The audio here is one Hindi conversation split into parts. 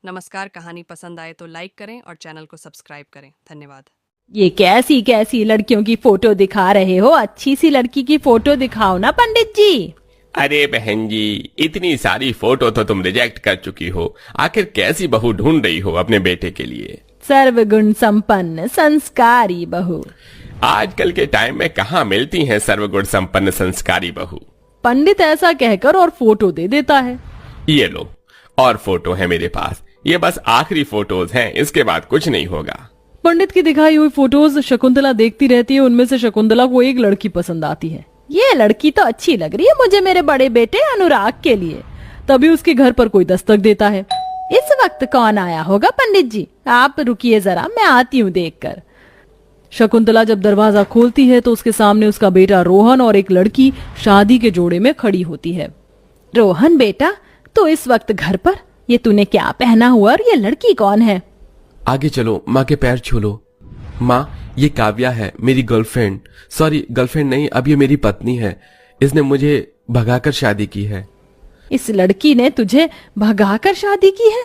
नमस्कार। कहानी पसंद आए तो लाइक करें और चैनल को सब्सक्राइब करें। धन्यवाद। ये कैसी कैसी लड़कियों की फोटो दिखा रहे हो? अच्छी सी लड़की की फोटो दिखाओ ना पंडित जी। अरे बहन जी, इतनी सारी फोटो तो तुम रिजेक्ट कर चुकी हो। आखिर कैसी बहू ढूंढ रही हो अपने बेटे के लिए? सर्वगुण संपन्न संस्कारी बहू। आजकल के टाइम में कहाँ मिलती हैं सर्वगुण संपन्न संस्कारी बहू? पंडित ऐसा कहकर और फोटो दे देता है। ये लो, और फोटो है मेरे पास। ये बस आखिरी फोटोज हैं, इसके बाद कुछ नहीं होगा। पंडित की दिखाई हुई फोटोज शकुंतला देखती रहती है। उनमें से शकुंतला को एक लड़की पसंद आती है। ये लड़की तो अच्छी लग रही है मुझे मेरे बड़े बेटे अनुराग के लिए। तभी उसके घर पर कोई दस्तक देता है। इस वक्त कौन आया होगा पंडित जी? आप रुकिए जरा, मैं आती हूँ देखकर। शकुंतला जब दरवाजा खोलती है तो उसके सामने उसका बेटा रोहन और एक लड़की शादी के जोड़े में खड़ी होती है। रोहन बेटा, तो इस वक्त घर पर? ये तूने क्या पहना हुआ और ये लड़की कौन है? आगे चलो, माँ के पैर छू लो। माँ, ये काव्या है, मेरी गर्लफ्रेंड। सॉरी, गर्लफ्रेंड नहीं, अब ये मेरी पत्नी है। इसने मुझे भगाकर शादी की है। इस लड़की ने तुझे भगाकर शादी की है?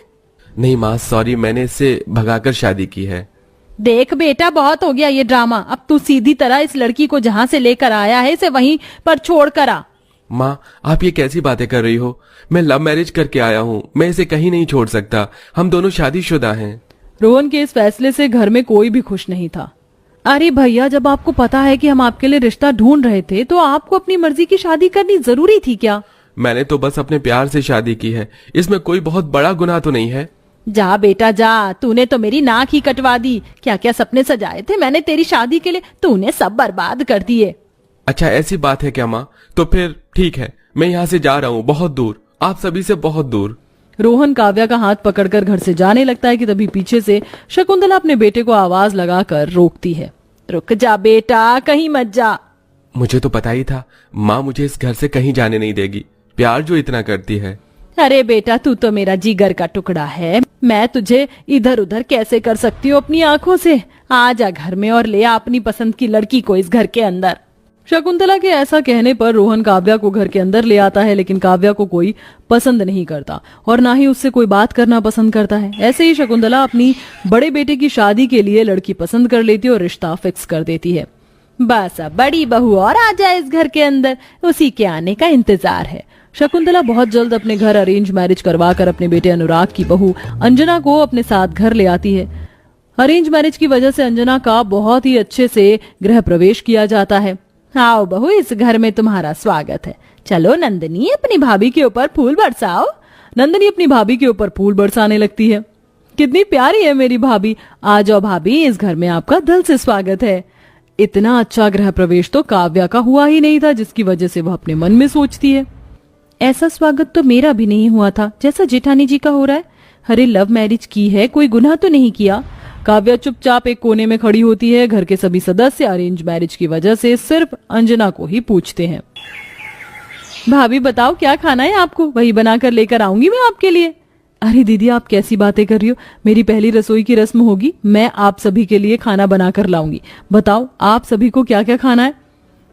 नहीं माँ, सॉरी, मैंने इससे भगाकर शादी की है। देख बेटा, बहुत हो गया ये ड्रामा। अब तू सीधी तरह इस लड़की को जहाँ से लेकर आया है इसे वहीं पर छोड़ कर आ। माँ, आप ये कैसी बातें कर रही हो? मैं लव मैरिज करके आया हूँ, मैं इसे कहीं नहीं छोड़ सकता। हम दोनों शादीशुदा हैं। रोहन के इस फैसले से घर में कोई भी खुश नहीं था। अरे भैया, जब आपको पता है कि हम आपके लिए रिश्ता ढूंढ रहे थे तो आपको अपनी मर्जी की शादी करनी जरूरी थी क्या? मैंने तो बस अपने प्यार से शादी की है, इसमें कोई बहुत बड़ा गुनाह तो नहीं है। जा बेटा जा, तूने तो मेरी नाक ही कटवा दी। क्या क्या सपने सजाए थे मैंने तेरी शादी के लिए, तूने सब बर्बाद कर दिए। अच्छा, ऐसी बात है क्या माँ? तो फिर ठीक है, मैं यहाँ से जा रहा हूँ, बहुत दूर, आप सभी से बहुत दूर। रोहन काव्या का हाथ पकड़कर घर से जाने लगता है कि तभी पीछे से शकुंतला अपने बेटे को आवाज लगाकर रोकती है। रुक जा बेटा, कहीं मत जा। मुझे तो पता ही था माँ मुझे इस घर से कहीं जाने नहीं देगी, प्यार जो इतना करती है। अरे बेटा, तू तो मेरा जिगर का टुकड़ा है। मैं तुझे इधर उधर कैसे कर सकती हूँ अपनी आंखों से? आ जा घर में और ले आ अपनी पसंद की लड़की को इस घर के अंदर। शकुंतला के ऐसा कहने पर रोहन काव्या को घर के अंदर ले आता है, लेकिन काव्या को कोई पसंद नहीं करता और ना ही उससे कोई बात करना पसंद करता है। ऐसे ही शकुंतला अपनी बड़े बेटे की शादी के लिए लड़की पसंद कर लेती है और रिश्ता फिक्स कर देती है। बस अब बड़ी बहू और आ जाए इस घर के अंदर, उसी के आने का इंतजार है। शकुंतला बहुत जल्द अपने घर अरेंज मैरिज करवाकर अपने बेटे अनुराग की बहू अंजना को अपने साथ घर ले आती है। अरेंज मैरिज की वजह से अंजना का बहुत ही अच्छे से गृह प्रवेश किया जाता है। आओ बहू, इस घर में तुम्हारा स्वागत है। चलो नंदिनी, अपनी भाभी के ऊपर फूल बरसाओ। नंदिनी अपनी भाभी के ऊपर फूल बरसाने लगती है। कितनी प्यारी है मेरी भाभी। आ जाओ भाभी, इस घर में आपका दिल से स्वागत है। इतना अच्छा गृह प्रवेश तो काव्या का हुआ ही नहीं था, जिसकी वजह से वह अपने मन में सोचती है, ऐसा स्वागत तो मेरा भी नहीं हुआ था जैसा जेठानी जी का हो रहा है। अरे लव मैरिज की है, कोई गुनाह तो नहीं किया। काव्या चुपचाप एक कोने में खड़ी होती है। घर के सभी सदस्य अरेंज मैरिज की वजह से सिर्फ अंजना को ही पूछते हैं। भाभी बताओ क्या खाना है आपको? वही बनाकर लेकर आऊंगी मैं आपके लिए। अरे दीदी, आप कैसी बातें कर रही हो? मेरी पहली रसोई की रस्म होगी, मैं आप सभी के लिए खाना बनाकर लाऊंगी। बताओ आप सभी को क्या क्या खाना है?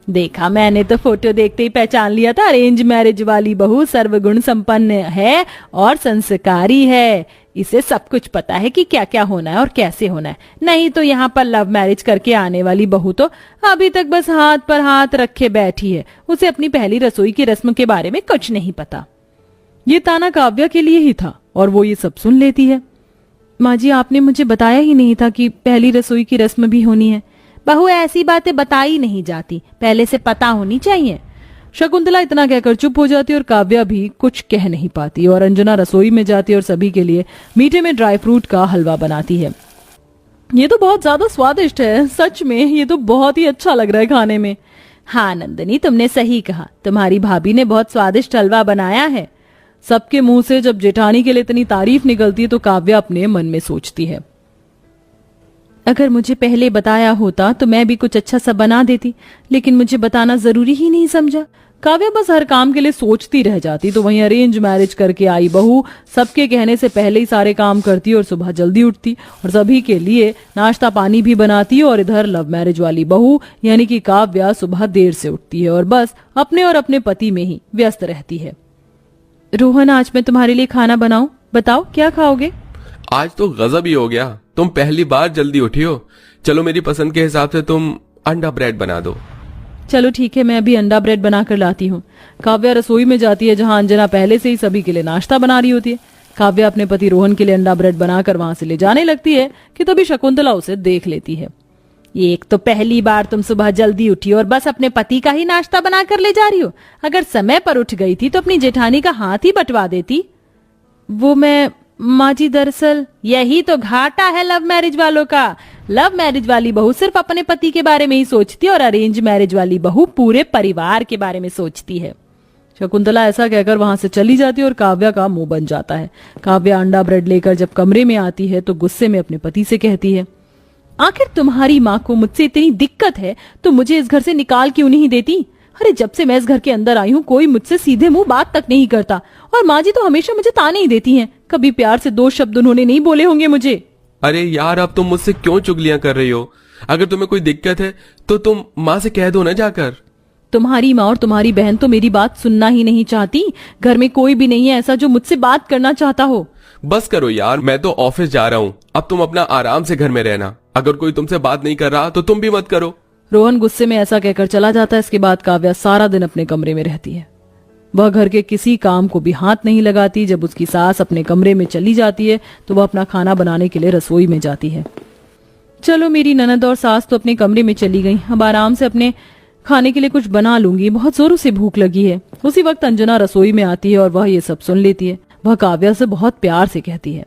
देखा, मैंने तो फोटो देखते ही पहचान लिया था। अरेंज मैरिज वाली बहू सर्वगुण संपन्न है और संस्कारी है। इसे सब कुछ पता है कि क्या क्या होना है और कैसे होना है। नहीं तो यहाँ पर लव मैरिज करके आने वाली बहू तो अभी तक बस हाथ पर हाथ रखे बैठी है। उसे अपनी पहली रसोई की रस्म के बारे में कुछ नहीं पता। ये ताना काव्या के लिए ही था और वो ये सब सुन लेती है। माँ जी, आपने मुझे बताया ही नहीं था कि पहली रसोई की रस्म भी होनी है। बहू, ऐसी बातें बताई नहीं जाती, पहले से पता होनी चाहिए। शकुंतला इतना कहकर चुप हो जाती और काव्या भी कुछ कह नहीं पाती और अंजना रसोई में जाती और सभी के लिए मीठे में ड्राई फ्रूट का हलवा बनाती है। ये तो बहुत ज्यादा स्वादिष्ट है, सच में ये तो बहुत ही अच्छा लग रहा है खाने में। हाँ नंदिनी, तुमने सही कहा, तुम्हारी भाभी ने बहुत स्वादिष्ट हलवा बनाया है। सबके मुंह से जब जेठानी के लिए इतनी तारीफ निकलती है तो काव्या अपने मन में सोचती है, अगर मुझे पहले बताया होता तो मैं भी कुछ अच्छा सा बना देती, लेकिन मुझे बताना जरूरी ही नहीं समझा। काव्या बस हर काम के लिए सोचती रह जाती। तो वहीं अरेंज मैरिज करके आई बहू सबके कहने से पहले ही सारे काम करती और सुबह जल्दी उठती और सभी के लिए नाश्ता पानी भी बनाती। और इधर लव मैरिज वाली बहू यानी कि काव्या सुबह देर से उठती है और बस अपने और अपने पति में ही व्यस्त रहती है। रोहन, आज मैं तुम्हारे लिए खाना बनाऊं? बताओ क्या खाओगे? आज तो गजब ही हो गया, तुम पहली बार जल्दी उठी हो। चलो मेरी पसंद के हिसाब से तुम अंडा ब्रेड बना दो। चलो ठीक है, मैं अभी अंडा ब्रेड बनाकर लाती हूँ। काव्या रसोई में जाती है जहाँ अंजना पहले से ही सभी के लिए नाश्ता बना रही होती है। काव्या अपने पति रोहन के लिए अंडा ब्रेड बनाकर वहां से ले जाने लगती है कि तभी शकुंतला उसे देख लेती है। एक तो पहली बार तुम सुबह जल्दी उठी और बस अपने पति का ही नाश्ता बनाकर ले जा रही हो। अगर समय पर उठ गई थी तो अपनी जेठानी का हाथ ही बंटवा देती। वो मैं माँ जी, दरअसल यही तो घाटा है लव मैरिज वालों का। लव मैरिज वाली बहू सिर्फ अपने पति के बारे में ही सोचती है और अरेंज मैरिज वाली बहू पूरे परिवार के बारे में सोचती है। शकुंतला ऐसा कहकर वहां से चली जाती है और काव्या का मुंह बन जाता है। काव्या अंडा ब्रेड लेकर जब कमरे में आती है तो गुस्से में अपने पति से कहती है, आखिर तुम्हारी माँ को मुझसे इतनी दिक्कत है तो मुझे इस घर से निकाल क्यों नहीं देती? अरे जब से मैं इस घर के अंदर आई हूँ कोई मुझसे सीधे मुंह बात तक नहीं करता और माँ जी तो हमेशा मुझे ताने ही देती हैं। कभी प्यार से 2 शब्द उन्होंने नहीं बोले होंगे मुझे। अरे यार, अब तुम मुझसे क्यों चुगलियां कर रही हो? अगर तुम्हें कोई दिक्कत है तो तुम माँ से कह दो ना जाकर। तुम्हारी माँ और तुम्हारी बहन तो मेरी बात सुनना ही नहीं चाहती। घर में कोई भी नहीं है ऐसा जो मुझसे बात करना चाहता हो। बस करो यार, मैं तो ऑफिस जा रहा हूँ। अब तुम अपना आराम से घर में रहना। अगर कोई तुमसे बात नहीं कर रहा तो तुम भी मत करो। रोहन गुस्से में ऐसा कहकर चला जाता है। इसके बाद काव्या सारा दिन अपने कमरे में रहती है। वह घर के किसी काम को भी हाथ नहीं लगाती। जब उसकी सास अपने कमरे में चली जाती है तो वह अपना खाना बनाने के लिए रसोई में जाती है। चलो मेरी ननद और सास तो अपने कमरे में चली गई, अब आराम से अपने खाने के लिए कुछ बना लूंगी, बहुत जोरों से भूख लगी है। उसी वक्त अंजना रसोई में आती है और वह ये सब सुन लेती है। वह काव्या से बहुत प्यार से कहती है,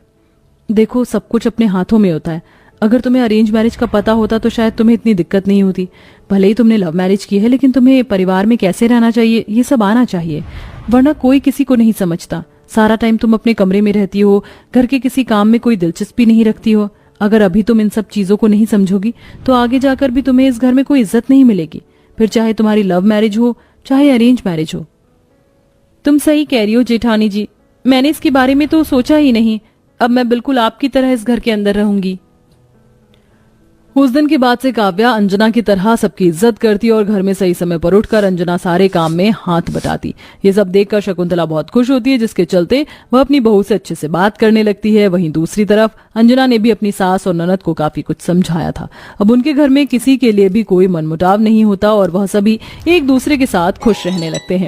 देखो सब कुछ अपने हाथों में होता है। अगर तुम्हें अरेंज मैरिज का पता होता तो शायद तुम्हें इतनी दिक्कत नहीं होती। भले ही तुमने लव मैरिज की है लेकिन तुम्हें परिवार में कैसे रहना चाहिए ये सब आना चाहिए, वरना कोई किसी को नहीं समझता। सारा टाइम तुम अपने कमरे में रहती हो, घर के किसी काम में कोई दिलचस्पी नहीं रखती हो। अगर अभी तुम इन सब चीजों को नहीं समझोगी तो आगे जाकर भी तुम्हें इस घर में कोई इज्जत नहीं मिलेगी, फिर चाहे तुम्हारी लव मैरिज हो चाहे अरेंज मैरिज हो। तुम सही कह रही हो जेठानी जी, मैंने इसके बारे में तो सोचा ही नहीं। अब मैं बिल्कुल आपकी तरह इस घर के अंदर रहूंगी। उस दिन के बाद से काव्या अंजना की तरह सबकी इज्जत करती और घर में सही समय पर उठकर अंजना सारे काम में हाथ बटाती। ये सब देखकर शकुंतला बहुत खुश होती है, जिसके चलते वह अपनी बहू से अच्छे से बात करने लगती है। वहीं दूसरी तरफ अंजना ने भी अपनी सास और ननद को काफी कुछ समझाया था। अब उनके घर में किसी के लिए भी कोई मनमुटाव नहीं होता और वह सभी एक दूसरे के साथ खुश रहने लगते हैं।